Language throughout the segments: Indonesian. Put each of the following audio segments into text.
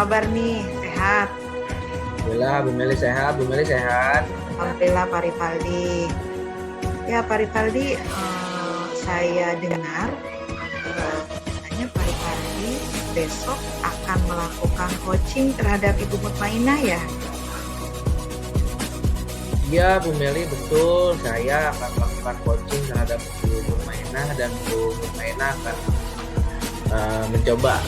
kabar nih? Sehat? Alhamdulillah, Bu Meli sehat, Bu Meli sehat. Alhamdulillah Pak Ripaldi. Ya Pak Ripaldi, saya dengar katanya Pak Ripaldi besok akan melakukan coaching terhadap Ibu Mutmainah ya? Iya, Bu Meli betul. Saya akan melakukan coaching terhadap Bu Mutmainah dan Bu Mutmainah akan mencoba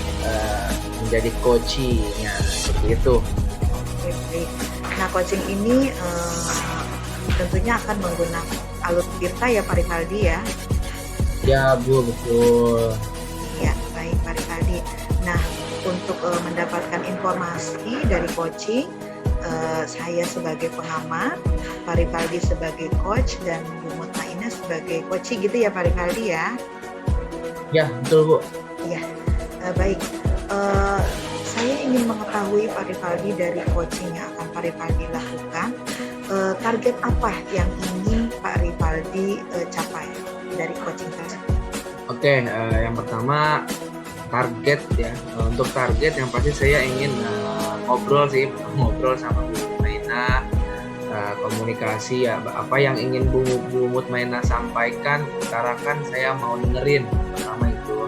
menjadi coaching-nya seperti itu. Oke, baik. Nah coaching ini tentunya akan menggunakan alur tirta ya Pak Ripaldi ya? Ya, Bu, betul. Ya, baik Pak Ripaldi. Nah, untuk mendapatkan informasi dari coaching, saya sebagai pengamat, Pak Ripaldi sebagai coach, dan Bu Mutmainah sebagai coaching gitu ya Pak Ripaldi ya? Ya, betul, Bu. Iya, baik. Saya ingin mengetahui Pak Ripaldi dari coaching yang akan Pak Ripaldi lakukan, target apa yang ingin Pak Ripaldi capai dari coaching tersebut? Oke, yang pertama target ya. Untuk target yang pasti saya ingin ngobrol sama Bu Mutmainah, komunikasi ya, apa yang ingin Bu Mutmainah sampaikan, utarakan, saya mau dengerin pertama itu.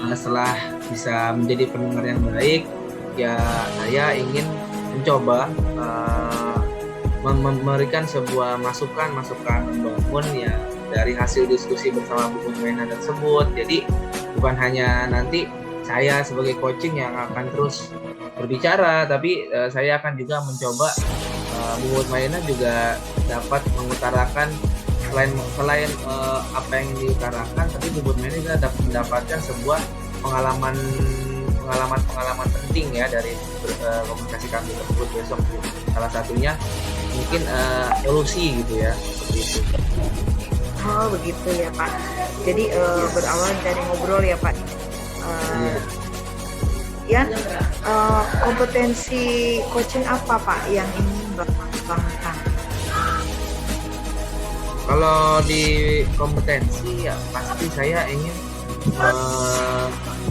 Setelah bisa menjadi pendengar yang baik, ya saya ingin mencoba memberikan sebuah masukan membangun ya dari hasil diskusi bersama Bu Mutmainah tersebut. Jadi bukan hanya nanti saya sebagai coaching yang akan terus berbicara, tapi saya akan juga mencoba Bu Mutmainah juga dapat mengutarakan selain apa yang diutarakan, tapi Bu Mutmainah juga dapat mendapatkan sebuah pengalaman penting ya dari komunikasi kami tersebut besok. Salah satunya mungkin solusi gitu ya, seperti itu. Oh begitu ya Pak. Jadi berawal dari ngobrol ya Pak. Ya, kompetensi coaching apa Pak yang ingin Bapak kembangkan? Kalau di kompetensi ya pasti saya ingin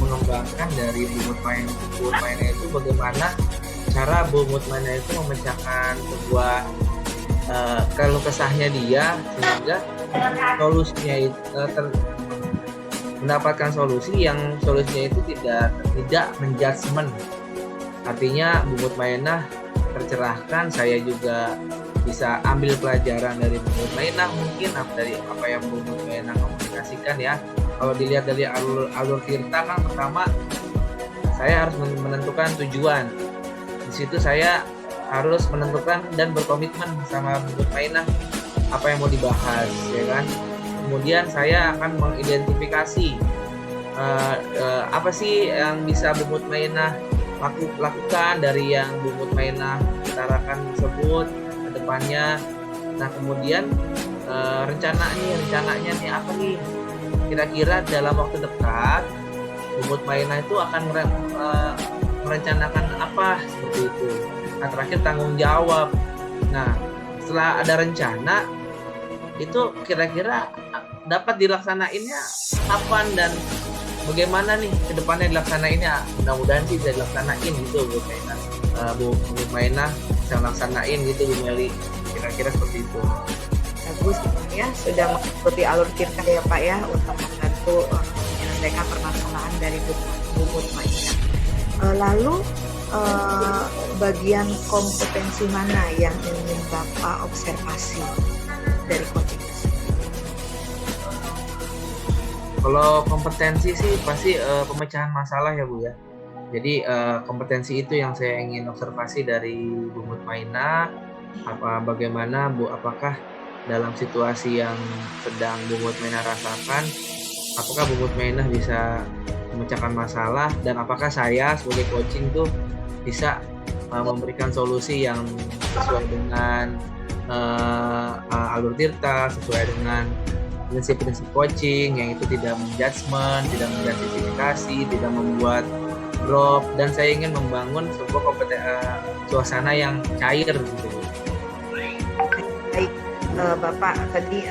mengembangkan dari Bu Mutmainah itu bagaimana cara Bu Mutmainah itu memecahkan sebuah keluh kesahnya dia, sehingga solusinya itu mendapatkan solusinya itu tidak menjudgment. Artinya Bu Mutmainah tercerahkan, saya juga bisa ambil pelajaran dari Bu Mutmainah, mungkin dari apa yang Bu Mutmainah komunikasikan ya. Kalau dilihat dari alur tirta kan, pertama saya harus menentukan tujuan. Di situ saya harus menentukan dan berkomitmen sama Bu Mutmainah apa yang mau dibahas, ya kan. Kemudian saya akan mengidentifikasi apa sih yang bisa Bu Mutmainah lakukan dari yang Bu Mutmainah utarakan tersebut ke depannya. Nah, kemudian rencananya nih apa nih? Kira-kira dalam waktu dekat Bu Mutmainah itu akan merencanakan apa, seperti itu. Nah, terakhir tanggung jawab. Nah, setelah ada rencana itu kira-kira dapat dilaksanainnya kapan dan bagaimana nih ke depannya dilaksanainnya. Mudah-mudahan sih bisa dilaksanain gitu Bu Mutmainah. Bu Mutmainah bisa laksanain gitu Bu Meli. Kira-kira seperti itu. Bagus ya, sudah mengikuti alur tirta ya Pak ya untuk membantu menyelesaikan permasalahan dari Bu Mutmainah. Lalu bagian kompetensi mana yang ingin Bapak observasi dari coaching? Kalau kompetensi sih pasti pemecahan masalah ya Bu ya. Jadi kompetensi itu yang saya ingin observasi dari Bu Mutmainah. Bagaimana Bu, apakah dalam situasi yang sedang Bu Mutmainah rasakan, apakah Bu Mutmainah bisa memecahkan masalah, dan apakah saya sebagai coaching tuh bisa memberikan solusi yang sesuai dengan alur tirta, sesuai dengan prinsip-prinsip coaching, yang itu tidak menjudgment, tidak menjustifikasi, tidak membuat drop, dan saya ingin membangun sebuah suasana yang cair gitu. Baik, Bapak tadi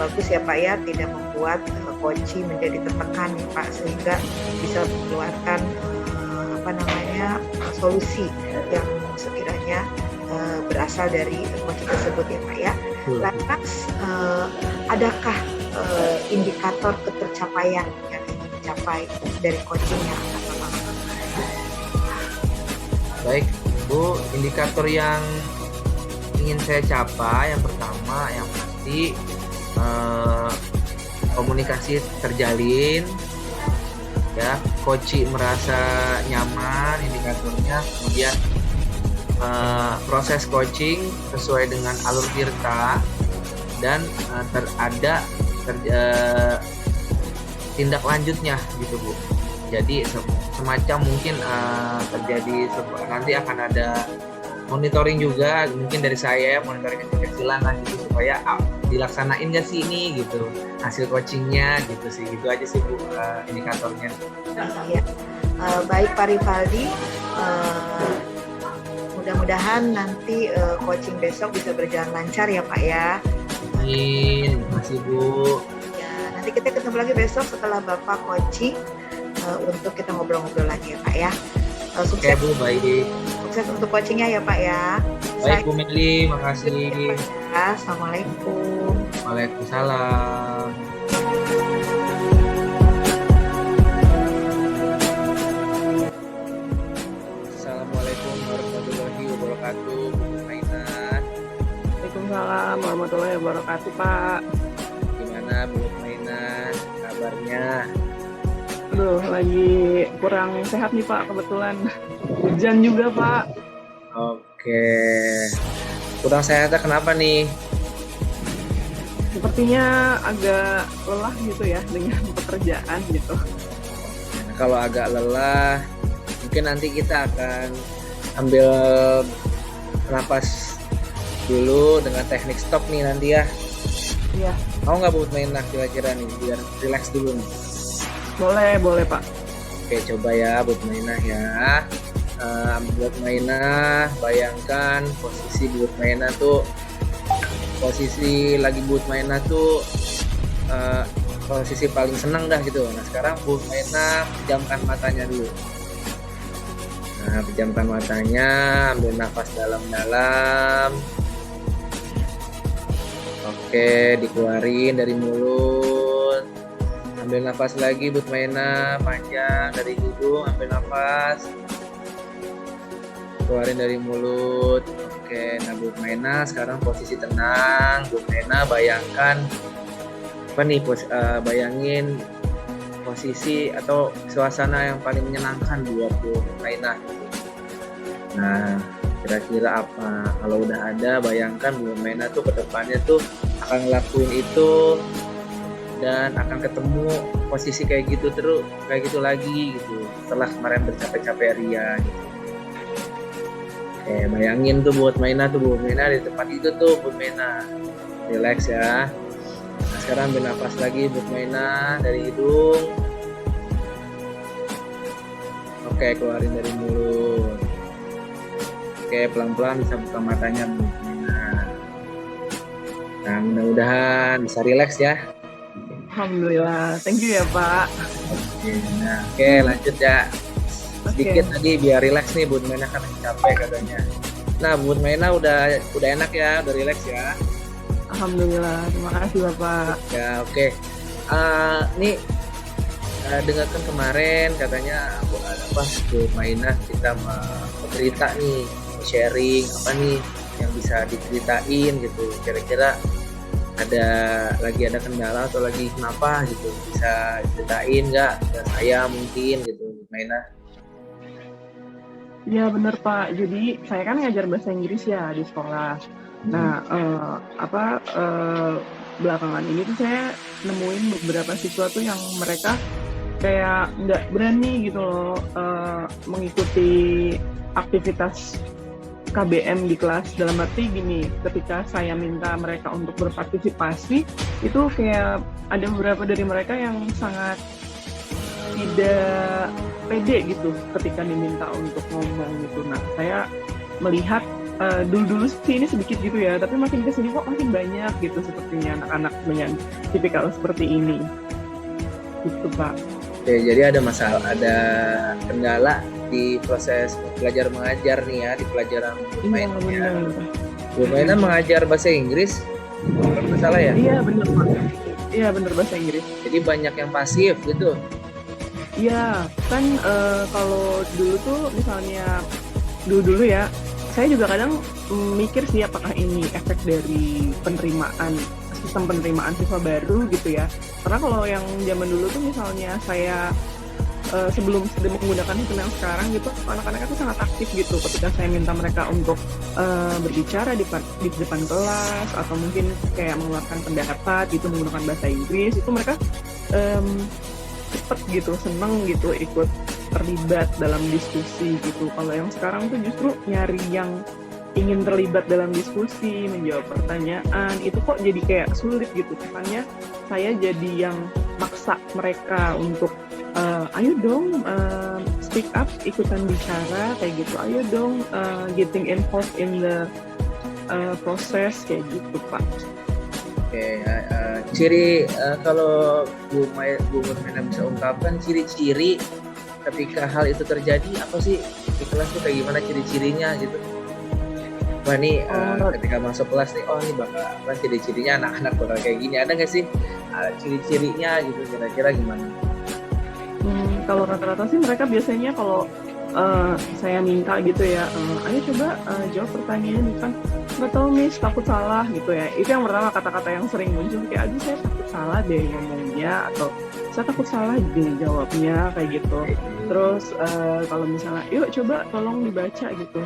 bagus ya Pak ya, tidak membuat coaching menjadi tertekan ya Pak, sehingga bisa mengeluarkan solusi yang sekiranya berasal dari coaching tersebut ya Pak ya. Lantas adakah indikator ketercapaian yang ingin dicapai dari coaching yang akan berlangsung? Baik Bu, indikator yang ingin saya capai yang pertama yang pasti komunikasi terjalin, ya, coach merasa nyaman indikatornya, kemudian proses coaching sesuai dengan alur tirta dan ada tindak lanjutnya gitu Bu. Jadi semacam mungkin terjadi nanti akan ada monitoring juga mungkin dari saya, monitoring kecil-kecilan lah gitu supaya dilaksanain nggak sih ini gitu hasil coachingnya gitu sih, gitu aja sih Bu indikatornya. Ya. Baik Pak Rivaldi, mudah-mudahan nanti coaching besok bisa berjalan lancar ya Pak ya. Amin, makasih Bu. Ya, nanti kita ketemu lagi besok setelah Bapak coaching untuk kita ngobrol-ngobrol lagi ya Pak ya. Sukses. Oke Bu, baik. Sukses untuk coachingnya ya Pak ya. Baik Bu Meli, makasih. Ya, Assalamualaikum. Waalaikumsalam. Assalamualaikum warahmatullahi wabarakatuh, Bu Mainah. Waalaikumsalam warahmatullahi wabarakatuh Pak. Gimana Bu Mainah kabarnya? Aduh, lagi kurang sehat nih Pak, kebetulan hujan juga Pak. Oke, kurang sehatnya kenapa nih? Sepertinya agak lelah gitu ya dengan pekerjaan gitu. Nah, kalau agak lelah, mungkin nanti kita akan ambil napas dulu dengan teknik stop nih nanti ya. Iya. Mau nggak Bu Mainah kira-kira nih biar relax dulu nih? Boleh Pak. Oke, coba ya Bu Mainah ya. Bu Mainah, bayangkan posisi Bu Mainah tuh, posisi lagi Bu Mainah tuh posisi paling senang dah gitu. Nah sekarang Bu Mainah pejamkan matanya dulu. Nah pejamkan matanya, ambil nafas dalam-dalam. Oke, dikeluarin dari mulut. Ambil nafas lagi Bu Mainah, panjang dari hidung, ambil nafas. Keluarin dari mulut. Oke, nah Bu Mainah sekarang posisi tenang. Bu Mainah bayangkan apa nih? Bayangin posisi atau suasana yang paling menyenangkan buat Bu Mainah. Nah, kira-kira apa? Kalau udah ada, bayangkan Bu Mainah tuh ke depannya tuh akan ngelakuin itu dan akan ketemu posisi kayak gitu terus, kayak gitu lagi gitu. Setelah kemarin bercapek-capek ria gitu. Oke, bayangin tuh buat Mainah tuh Bu Mainah di tempat itu tuh Bu Mainah. Relax ya. Nah, sekarang ambil nafas lagi Bu Mainah dari hidung. Oke, keluarin dari mulut. Oke, pelan-pelan bisa buka matanya Bu Mainah. Nah, mudah-mudahan bisa relax ya. Alhamdulillah, thank you ya Pak. Oke, lanjut ya. Sedikit lagi biar relax nih, Bu Mainah kan capek katanya. Nah, Bu Mainah udah enak ya, udah relax ya. Alhamdulillah, terima kasih Bapak. Ya, oke. Nih dengarkan kemarin katanya Bu Mainah kita mau cerita nih, mau sharing apa nih yang bisa diceritain gitu. Kira-kira lagi ada kendala atau lagi kenapa gitu, bisa ceritain nggak ke saya mungkin gitu Bu Mainah? Ya benar Pak, jadi saya kan ngajar bahasa Inggris ya di sekolah. Nah, belakangan ini tuh saya nemuin beberapa siswa tuh yang mereka kayak nggak berani gitu loh mengikuti aktivitas KBM di kelas. Dalam arti gini, ketika saya minta mereka untuk berpartisipasi, itu kayak ada beberapa dari mereka yang sangat tidak pede gitu ketika diminta untuk ngomong gitu. Nah, saya melihat dulu sih ini sedikit gitu ya, tapi makin kesini kok makin banyak gitu sepertinya anak-anak dengan tipikal seperti ini. Gitu Pak. Oke, jadi ada masalah, ada kendala di proses belajar mengajar nih ya, di pelajaran Bu Iya, Mainah ya. benar. Bu Mainah mengajar bahasa Inggris, kalau nggak salah ya. Iya, benar Pak. Iya, benar bahasa Inggris. Jadi banyak yang pasif gitu. Iya, kan kalau dulu tuh misalnya dulu ya, saya juga kadang mikir sih apakah ini efek dari sistem penerimaan siswa baru gitu ya. Karena kalau yang zaman dulu tuh misalnya saya sebelum menggunakan sistem yang sekarang gitu, anak-anak itu sangat aktif gitu ketika saya minta mereka untuk berbicara di depan kelas atau mungkin kayak mengeluarkan pendapat gitu menggunakan bahasa Inggris, itu mereka cepet gitu, seneng gitu ikut terlibat dalam diskusi gitu. Kalau yang sekarang tuh justru nyari yang ingin terlibat dalam diskusi, menjawab pertanyaan, itu kok jadi kayak sulit gitu. Makanya saya jadi yang maksa mereka untuk ayo dong speak up, ikutan bicara kayak gitu. Ayo dong getting involved in the process kayak gitu Pak. Oke, ciri kalau Bu Mainah bisa ungkapkan ciri-ciri ketika hal itu terjadi apa sih di kelas tuh kayak gimana ciri-cirinya gitu? Wah nih ketika masuk kelas nih, oh ini bakal apa ciri-cirinya anak-anak bakal kayak gini, ada nggak sih ciri-cirinya gitu kira-kira gimana? Kalau rata-rata sih mereka biasanya kalau saya minta gitu ya, ayo coba jawab pertanyaan kan, nggak tahu Miss, takut salah gitu ya. Itu yang pertama kata-kata yang sering muncul kayak, aduh saya takut salah deh ngomongnya, atau saya takut salah deh jawabnya kayak gitu. Terus kalau misalnya, yuk coba tolong dibaca gitu,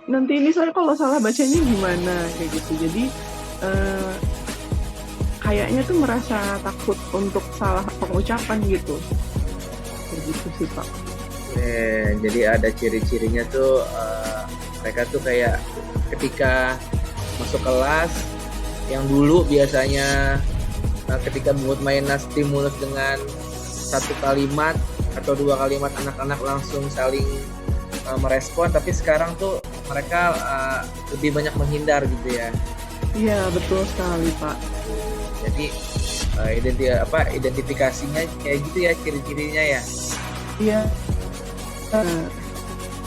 nanti ini saya kalau salah bacanya gimana kayak gitu. Jadi kayaknya tuh merasa takut untuk salah pengucapan gitu. Kayak gitu sih Pak. Jadi ada ciri-cirinya tuh mereka tuh kayak ketika masuk kelas yang dulu biasanya ketika Bu Mainah stimulus dengan satu kalimat atau dua kalimat anak-anak langsung saling merespon, tapi sekarang tuh mereka lebih banyak menghindar gitu ya. Iya betul sekali Pak. Jadi identifikasinya kayak gitu ya ciri-cirinya ya. Iya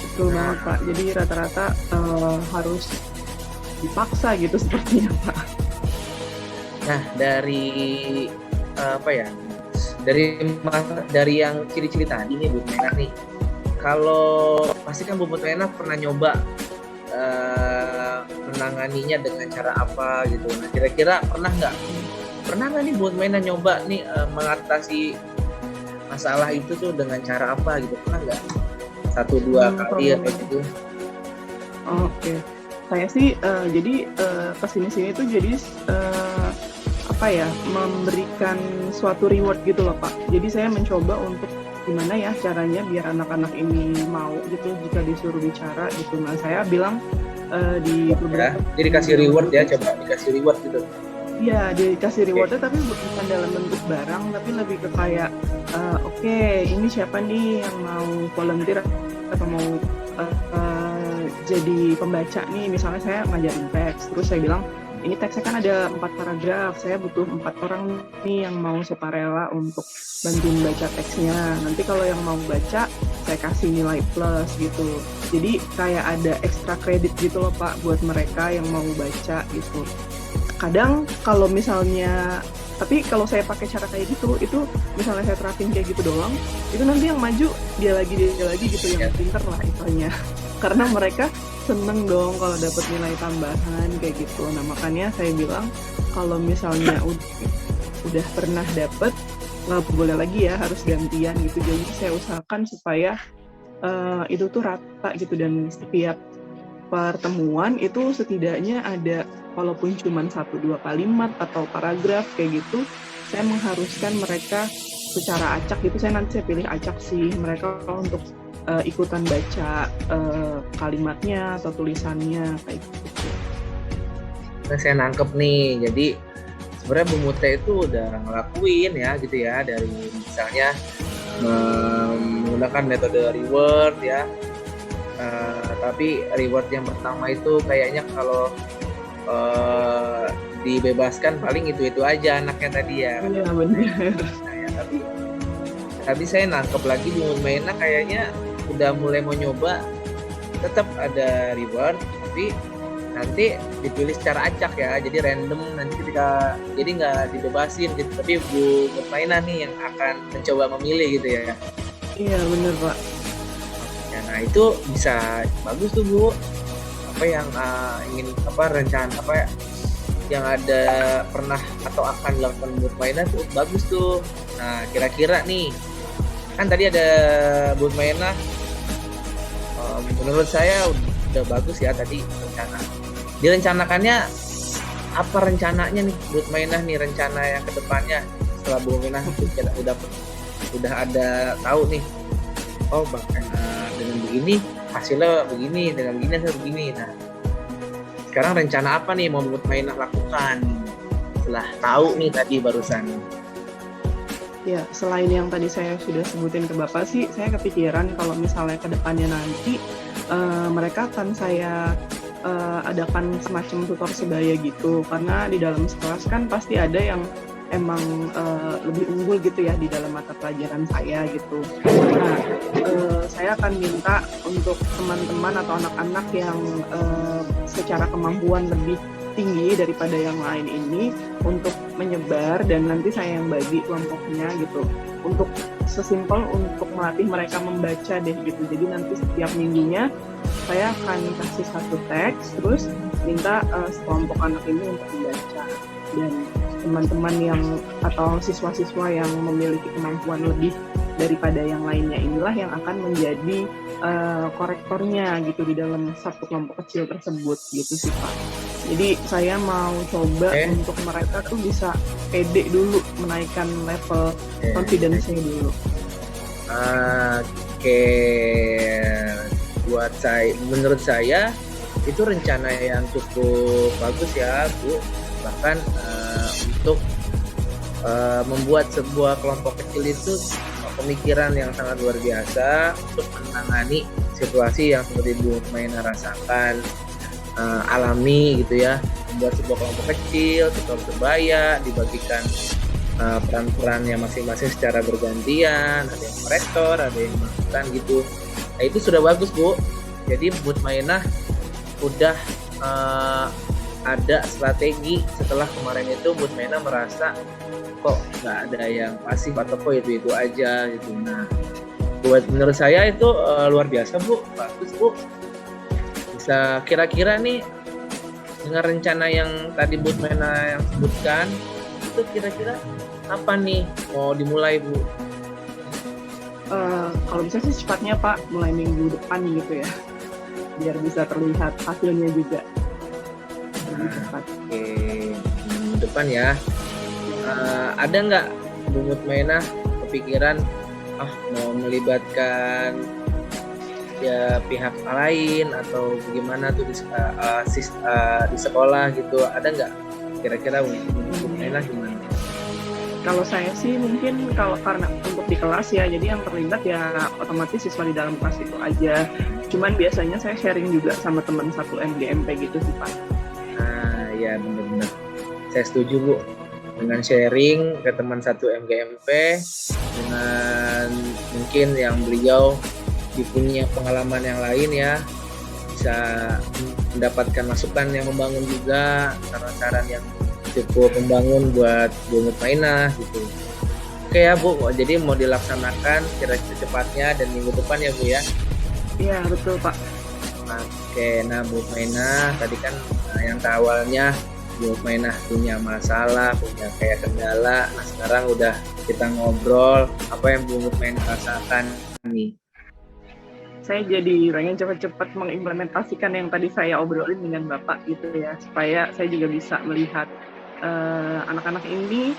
betul banget Pak. Jadi rata-rata harus dipaksa gitu sepertinya Pak. Nah dari dari yang ciri-ciri tadi nih Bu Mainah nih, kalau pasti kan Bu Mainah pernah nyoba menanganinya dengan cara apa gitu. Nah kira-kira pernah nggak nih Bu Mainah nyoba nih mengatasi masalah itu tuh dengan cara apa gitu, pernah nggak? 1-2 kali kayak gitu? Oke. Saya sih jadi kesini-sini tuh jadi memberikan suatu reward gitu loh Pak. Jadi saya mencoba untuk gimana ya caranya biar anak-anak ini mau gitu jika disuruh bicara gitu. Nah saya bilang di beberapa jadi kasih reward ya, coba dikasih reward gitu. Iya, dikasih rewardnya tapi bukan dalam bentuk barang, tapi lebih ke kayak oke, ini siapa nih yang mau volunteer atau mau jadi pembaca nih. Misalnya saya ngajarin teks, terus saya bilang ini teksnya kan ada 4 paragraf, saya butuh 4 orang nih yang mau sukarela untuk bantuin baca teksnya. Nanti kalau yang mau baca, saya kasih nilai plus gitu. Jadi kayak ada extra kredit gitu loh Pak buat mereka yang mau baca gitu. Kadang kalau misalnya, tapi kalau saya pakai cara kayak gitu, itu misalnya saya terapin kayak gitu doang, itu nanti yang maju dia lagi gitu, yang pinter lah istilahnya. Karena mereka seneng dong kalau dapat nilai tambahan kayak gitu. Nah makanya saya bilang kalau misalnya udah pernah dapat, nggak boleh lagi ya, harus gantian gitu. Jadi saya usahakan supaya itu tuh rata gitu, dan setiap pertemuan itu setidaknya ada walaupun cuma 1-2 kalimat atau paragraf kayak gitu, saya mengharuskan mereka secara acak gitu. Nanti saya pilih acak sih mereka untuk ikutan baca kalimatnya atau tulisannya kayak gitu. Nah, saya nangkep nih, jadi sebenarnya Bu Mute itu udah ngelakuin ya gitu ya, dari misalnya menggunakan metode reward ya. Tapi reward yang pertama itu kayaknya kalau dibebaskan paling itu aja anaknya tadi ya. Iya benar. Nah, ya, tapi saya nangkep lagi Bu Mainah kayaknya udah mulai mau nyoba, tetap ada reward, tapi nanti dipilih secara acak ya, jadi random nanti ketika, jadi nggak dibebasin gitu, tapi Bu Mutmainah nih yang akan mencoba memilih gitu ya. Iya bener Pak. Ya, nah itu bisa bagus tuh Bu. Apa yang ingin rencana yang ada pernah atau akan dilakukan Bu Mutmainah tuh bagus tuh. Nah kira-kira nih kan tadi ada Bu Mutmainah, menurut saya udah bagus ya tadi rencana. Direncanakannya apa rencananya nih Bu Mutmainah nih, rencana yang kedepannya setelah Bu Mutmainah udah ada tahu nih, oh bahkan dengan begini hasilnya begini, dengan begini hasilnya begini. Nah sekarang rencana apa nih mau Bu Mutmainah lakukan setelah tahu nih tadi barusan? Ya, selain yang tadi saya sudah sebutin ke Bapak sih, saya kepikiran kalau misalnya ke depannya nanti mereka akan saya adakan semacam tutor sebaya gitu, karena di dalam kelas kan pasti ada yang emang lebih unggul gitu ya di dalam mata pelajaran saya gitu. Nah, saya akan minta untuk teman-teman atau anak-anak yang secara kemampuan lebih tinggi daripada yang lain ini untuk menyebar, dan nanti saya yang bagi kelompoknya gitu, untuk sesimpel untuk melatih mereka membaca deh gitu. Jadi nanti setiap minggunya saya akan kasih satu teks, terus minta sekelompok anak ini untuk membaca, dan teman-teman yang atau siswa-siswa yang memiliki kemampuan lebih daripada yang lainnya inilah yang akan menjadi korektornya gitu di dalam satu kelompok kecil tersebut gitu sih Pak. Jadi saya mau coba untuk mereka tuh bisa pede dulu, menaikkan level confidence-nya dulu. Oke, menurut saya itu rencana yang cukup bagus ya Bu. Bahkan untuk membuat sebuah kelompok kecil itu pemikiran yang sangat luar biasa untuk menangani situasi yang seperti Bu Mutmainah rasakan, alami gitu ya. Membuat sebuah kelompok kecil, tutor sebaya, dibagikan peran-perannya masing-masing secara bergantian, ada yang korektor, ada yang masukan gitu. Nah itu sudah bagus Bu. Jadi Bu Mutmainah udah ada strategi setelah kemarin itu Bu Mutmainah merasa kok nggak ada yang pasif atau kok itu aja gitu. Nah menurut saya itu luar biasa Bu, bagus Bu. Bisa kira-kira nih dengan rencana yang tadi Bu Mutmainah yang sebutkan itu kira-kira apa nih mau dimulai Bu? Kalau bisa sih cepatnya Pak, mulai minggu depan gitu ya, biar bisa terlihat hasilnya juga. Oke, minggu depan ya. Ada nggak Bu Mutmainah kepikiran mau melibatkan ya pihak lain atau bagaimana tuh di sekolah gitu? Ada nggak kira-kira Bu Mutmainah gimana? Kalau saya sih mungkin karena untuk di kelas ya, jadi yang terlibat ya otomatis siswa di dalam kelas itu aja. Cuman biasanya saya sharing juga sama teman satu MGMP gitu sih Pak. Ya benar-benar. Saya setuju Bu dengan sharing ke teman satu MGMP, dengan mungkin yang beliau punya pengalaman yang lain ya, bisa mendapatkan masukan yang membangun juga, saran-saran yang cukup membangun buat Bu Mutmainah gitu. Oke ya Bu, jadi mau dilaksanakan kira-kira cepatnya dan minggu depan ya Bu ya? Iya betul Pak. Oke, nah Bu Mutmainah tadi kan yang awalnya Bu Mutmainah punya masalah, punya kayak kendala. Nah sekarang udah kita ngobrol apa yang Bu Mutmainah rasakan nih. Saya jadi pengen cepat-cepat mengimplementasikan yang tadi saya obrolin dengan Bapak gitu ya, supaya saya juga bisa melihat anak-anak ini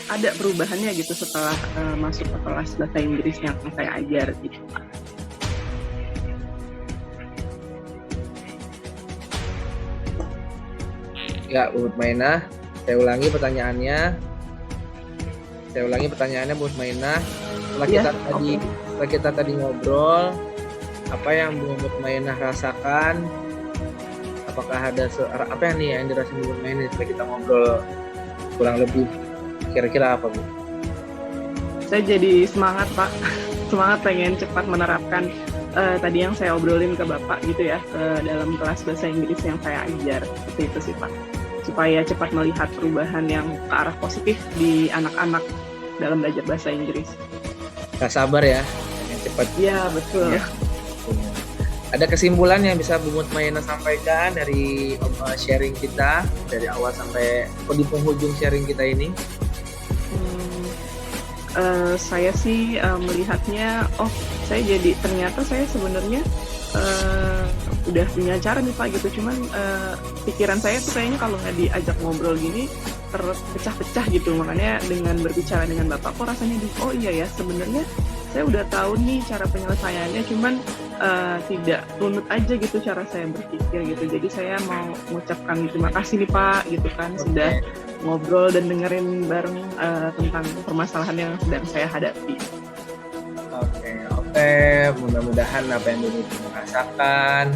ada perubahannya gitu setelah masuk ke kelas bahasa Inggris yang saya ajar gitu. Ya Bu Mutmainah, saya ulangi pertanyaannya Bu Mutmainah. Setelah kita tadi ngobrol, apa yang Bu Mutmainah rasakan? Apakah ada apa yang dirasakan Bu Mutmainah setelah kita ngobrol kurang lebih kira-kira apa Bu? Saya jadi semangat Pak semangat pengen cepat menerapkan tadi yang saya obrolin ke Bapak gitu ya, dalam kelas bahasa Inggris yang saya ajar. Seperti itu sih Pak. Supaya cepat melihat perubahan yang ke arah positif di anak-anak dalam belajar bahasa Inggris. Gak sabar ya, yang cepat. Iya, betul. Ya. Ada kesimpulan yang bisa Bu Mutmainah sampaikan dari sharing kita dari awal sampai di penghujung sharing kita ini? Saya sih melihatnya, saya jadi ternyata saya sebenarnya udah punya cara nih Pak gitu, cuman pikiran saya tuh kayaknya kalau nggak diajak ngobrol gini terpecah-pecah gitu, makanya dengan berbicara dengan Bapak kok rasanya oh iya ya sebenarnya saya udah tahu nih cara penyelesaiannya, cuman tidak runut aja gitu cara saya berpikir gitu. Jadi saya mau mengucapkan terima kasih nih Pak gitu kan, sudah ngobrol dan dengerin bareng tentang permasalahan yang sedang saya hadapi. Oke, mudah-mudahan apa yang dulu rasakan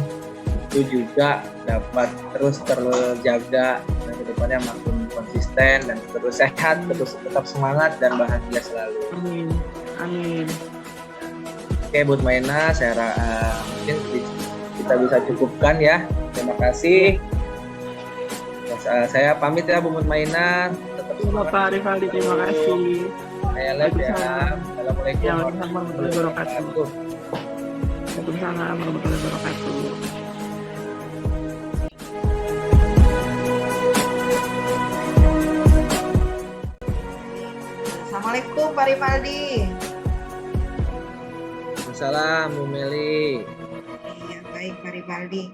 itu juga dapat terus terjaga dan kedepannya makin konsisten dan terus sehat, terus tetap semangat dan bahagia selalu. Amin. Oke, Bu Mutmainah, mungkin kita bisa cukupkan ya. Terima kasih. Saya pamit ya Bu Mutmainah. Bapak Rivaldi, terima kasih. Saya live ya. Assalamualaikum warahmatullahi wabarakatuh. Waalaikumsalam warahmatullahi wabarakatuh. Assalamualaikum Pak Rivaldi. Salam Bu Meli. Iya, baik Pak Rivaldi.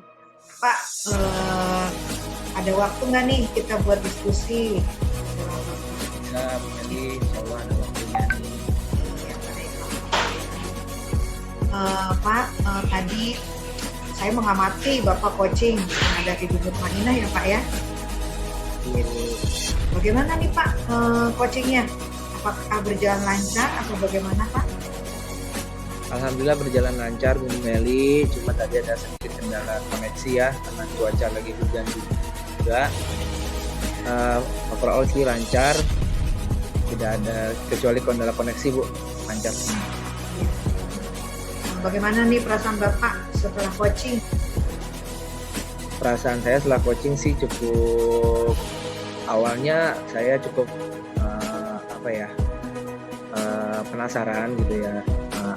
Pak, ada waktu nggak nih kita buat diskusi? Ya, Bu Meli, insya Allah ada waktunya. Iya, baik. Pak, tadi saya mengamati Bapak coaching yang ada di Bu Mutmainah ya Pak ya. Bagaimana nih Pak coachingnya? Apakah berjalan lancar atau bagaimana Pak? Alhamdulillah berjalan lancar Bu Meli, cuma tadi ada sedikit kendala koneksi ya karena cuaca lagi hujan juga. Overall sih lancar, tidak ada kecuali kendala koneksi Bu, lancar. Bagaimana nih perasaan Bapak setelah coaching? Perasaan saya setelah coaching sih cukup, awalnya saya cukup penasaran gitu ya,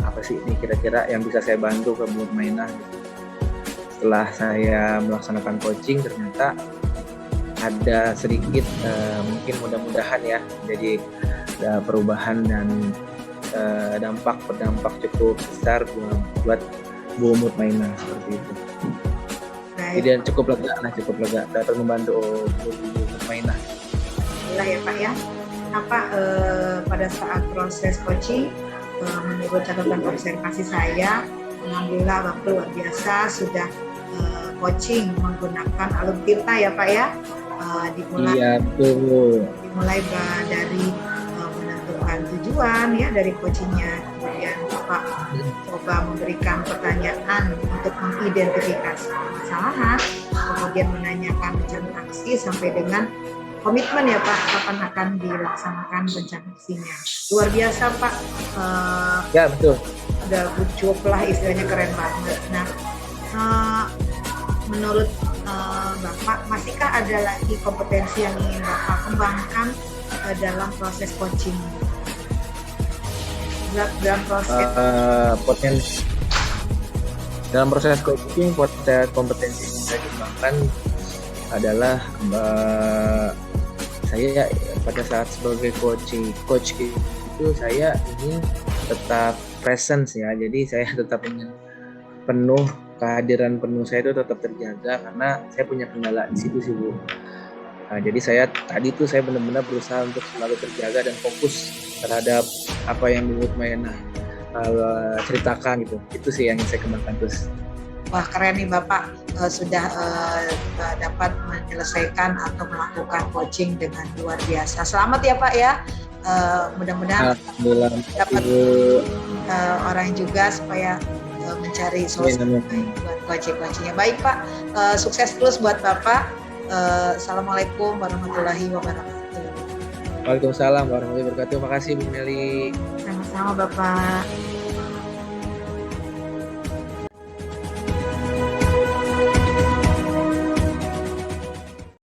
apa sih ini kira-kira yang bisa saya bantu ke Bu Mutmainah gitu. Setelah saya melaksanakan coaching ternyata ada sedikit mungkin mudah-mudahan ya jadi ada perubahan dan berdampak cukup besar buat Bu Mutmainah seperti itu. Jadi cukup lega dapat membantu Bu Mutmainah. Alhamdulillah ya Pak ya. Apa pada saat proses coaching, menurut catatan observasi saya, alhamdulillah Bapak luar biasa sudah coaching menggunakan Alumtirta ya Pak ya. Dimulai dari menentukan tujuan ya dari coachingnya, kemudian Bapak coba memberikan pertanyaan untuk mengidentifikasi permasalahan, kemudian menanyakan rencana aksi sampai dengan komitmen ya Pak, kapan akan dilaksanakan rencana aksinya. Luar biasa Pak. Ya betul. Udah cukup lah istilahnya, keren banget. Nah, menurut Bapak, masihkah ada lagi kompetensi yang ingin Bapak kembangkan dalam proses coaching? Dalam proses coaching, kompetensi yang saya kembangkan adalah saya pada saat sebagai coach itu saya ingin tetap presence ya, jadi saya tetap ingin kehadiran penuh saya itu tetap terjaga karena saya punya kendala di situ sih Bu. Nah, jadi saya benar-benar berusaha untuk selalu terjaga dan fokus terhadap apa yang Bu Mutmainah ceritakan gitu. Itu sih yang saya kembangkan terus. Wah, keren nih Bapak, sudah dapat menyelesaikan atau melakukan coaching dengan luar biasa. Selamat ya Pak ya, mudah-mudahan dapat orang juga supaya mencari solusi buat coaching-coachingnya. Baik Pak, sukses terus buat Bapak. Assalamualaikum warahmatullahi wabarakatuh. Waalaikumsalam warahmatullahi wabarakatuh. Terima kasih Bu Meli. Sama-sama Bapak.